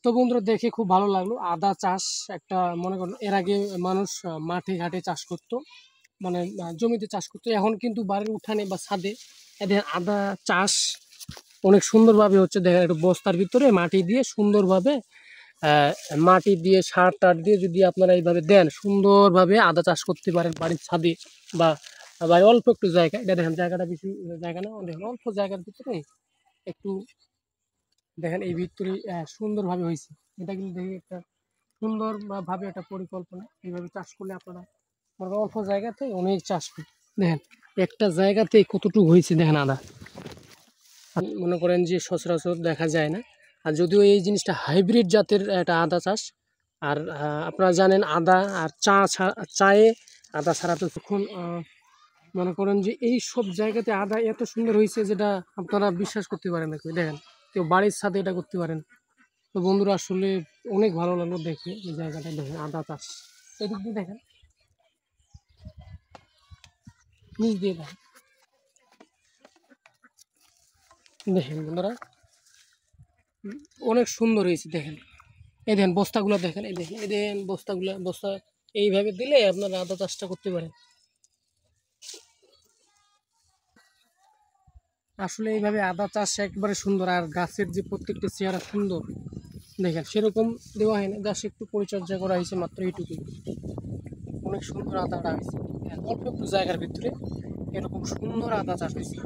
তো বন্ধুরা দেখে খুব ভালো লাগলো। আদা চাষ একটা মনে করেন এর আগে মানুষ মাঠে ঘাটে চাষ করতো, মানে জমিতে চাষ করতো। এখন কিন্তু বাড়ির উঠানে বা ছাদে এদের আদা চাষ অনেক সুন্দরভাবে হচ্ছে। দেখেন একটু বস্তার ভিতরে মাটি দিয়ে সুন্দরভাবে আহ, মাটি দিয়ে সার টার দিয়ে যদি আপনারা এইভাবে দেন, সুন্দরভাবে আদা চাষ করতে পারেন বাড়ির ছাদে বা অল্প একটু জায়গা। এটা দেখেন জায়গাটা বেশি জায়গা না, দেখেন অল্প জায়গার ভিতরে একটু দেখেন এই ভিতরে সুন্দরভাবে হয়েছে। এটা কিন্তু দেখি একটা সুন্দর ভাবে একটা পরিকল্পনা। এইভাবে চাষ করলে আপনারা মনে করেন অল্প জায়গাতে অনেক চাষ করুন। দেখেন একটা জায়গাতে কতটুকু হয়েছে, দেখেন আদা মনে করেন যে সচরাচর দেখা যায় না। আর যদিও এই জিনিসটা হাইব্রিড জাতের একটা আদা চাষ। আর আপনারা জানেন আদা আর চায়ে আদা ছাড়া তো তখন মনে করেন যে এই সব জায়গাতে আদা এত সুন্দর হয়েছে যেটা আপনারা বিশ্বাস করতে পারেন না। দেখেন কেউ বাড়ির ছাদে এটা করতে পারেন। তো বন্ধুরা আসলে অনেক ভালো লাগলো দেখে এই জায়গাটা। দেখেন আদা চাষ এদিক দিয়ে দেখেন, নিচ দিয়ে দেখেন, দেখেন বন্ধুরা অনেক সুন্দর হয়েছে। দেখেন এই দেখেন বস্তাগুলো, দেখেন এই দেখেন, এই দেখেন বস্তাগুলো, বস্তা এইভাবে দিলে আপনারা আদা চাষটা করতে পারেন। আসলে এইভাবে আদা চাষ একবারে সুন্দর। আর গাছের যে প্রত্যেকটা চেহারা সুন্দর, দেখেন সেরকম দেওয়া হয় না, গাছ একটু পরিচর্যা করা হয়েছে মাত্র এইটুকুই। অনেক সুন্দর আদাটা হয়েছে, অল্প একটু জায়গার ভিতরে এরকম সুন্দর আদা চাষ হয়েছে।